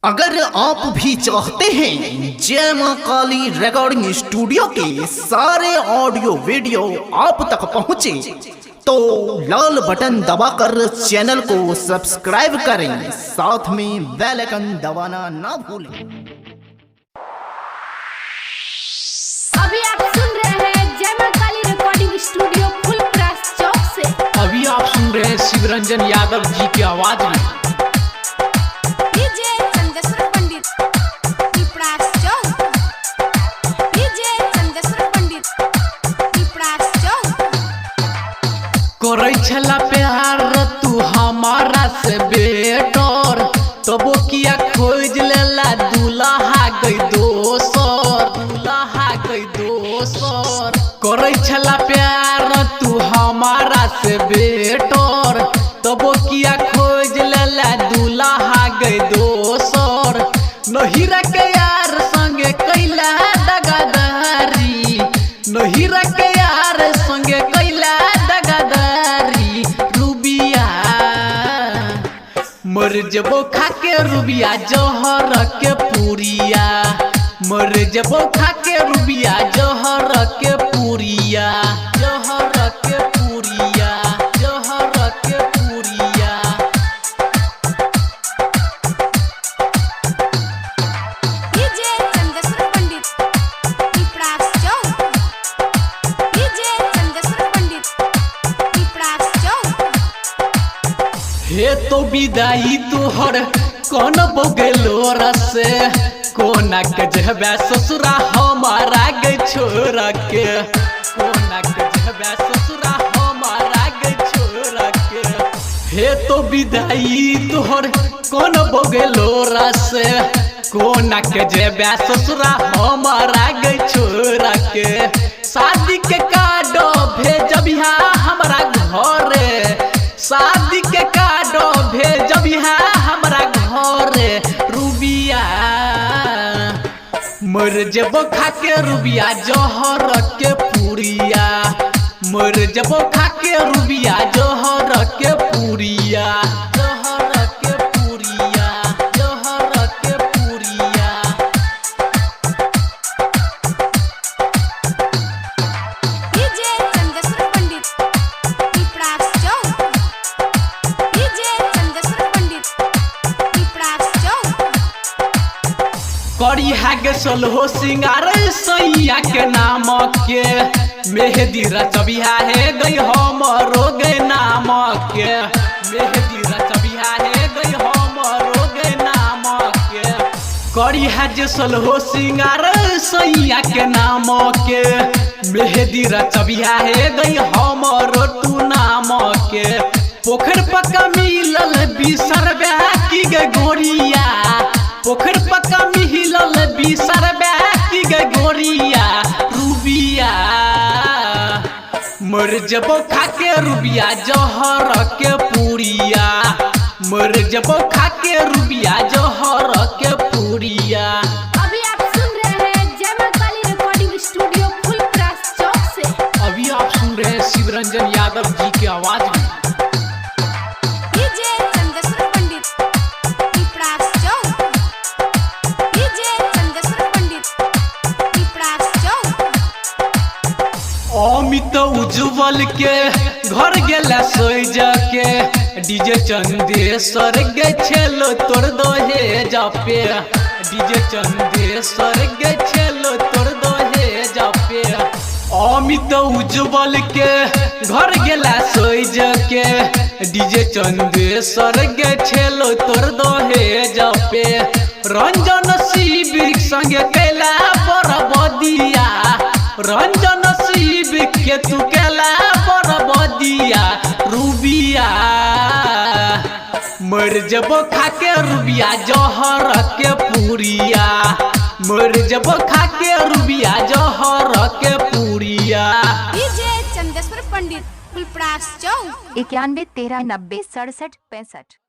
अगर आप भी चाहते हैं जय मां काली रिकॉर्डिंग स्टूडियो के सारे ऑडियो वीडियो आप तक पहुंचे तो लाल बटन दबाकर चैनल को सब्सक्राइब करें, साथ में बेल आइकन दबाना ना भूलें। अभी आप सुन रहे हैं जय मां काली रिकॉर्डिंग स्टूडियो फुलप्रास चौक से। अभी आप सुन रहे हैं शिवरंजन यादव जी की आवाज में। करे छला प्यार तू हमारा से बेटर तबो किया खोज लेला दूल्हा गई दोसर करे छला प्यार तू हमारा से बेटर तबो किया खोज लेला दूल्हा गई दोसर नहीं रखे यार संगे कैला दगादारी, नहीं रखे यार संगे कैला मर जबो खाके रुबिया जहर के पूरिया, मर जबो खाके रुबिया जहर के पूरिया, जहर के पूरिया, जहर के पूरिया। डीजे चंदेश्वर पंडित पिपरास चौक, डीजे चंदेश्वर पंडित पिपरास चौक। हे तो विदाई तुहर कौन बोगेलो रसे कोना के जहबे ससुरा हमारा गे छोरा के, कोना के जहबे ससुरा हमारा गे छोरा के। हे तो विदाई तुहर कौन बोगेलो रसे कोना के जहबे ससुरा हमारा गे छोरा के। शादी के कार्ड भेजबिहा हमरा घरे, शादी के कार्ड भेजबिहा हमरा घरे रुबिया। मर जबो खाके रुबिया जहर के पूरिया, मर जबो खाके रुबिया जहर के पूरिया, जहर के पूरिया, जहर के पूरिया। डीजे चंदेश्वर पंडित पिपरास चौक, डीजे चंदेश्वर पंडित पिपरास चौक। करी हागे सोलहो सिंगार सैया के नाम के मेहदी रचबिहा है गई हमरो गे नाम के, मेहदी रचबिहा है गई हमरो गे नाम के। करी हागे सोलहो सिंगार सैया के नाम के मेहदी रचबिहा है गई हमरो तू नाम के। पोखर पक्का मिलल बिसरबे की गे गोरिया, पोखर पक्का मिलल बिसरबे की गे गोरिया रुबिया। मर जबो खाके रुबिया जहर के पूरिया, मर जबो खाके रुबिया जहर के पूरिया। अभी आप सुन रहे हैं जय मां काली रिकॉर्डिंग स्टूडियो फुलप्रास चौक से। अभी आप सुन रहे हैं शिवरंजन यादव जी की आवाज में। डीजे चंदेश्वर पंडित पिपरास चौक, डीजे चंदेश्वर पंडित पिपरास चौक। अमित उज्जवल के घर गेला सोज के डीजे चंदेश्वर गे छेलो तोर दोहे जापे, डीजे चंदेश्वर गे छेलो तोर दोहे जापे। अमित उज्जवल के घर गेला सोज के डीजे चंदेश्वर गे छेलो तोर दोहे जापे। रंजन शिविर संगे कैला बरबदिया, रंजन शिविर के तू कैला बरबदिया रुबिया। मर जबो खाके रुबिया जहर के पूरिया, मर जबो खाके रुबिया जहर के पूरिया। डीजे चंदेश्वर पंडित फुलप्रास चौक। 91 13 90 67 65।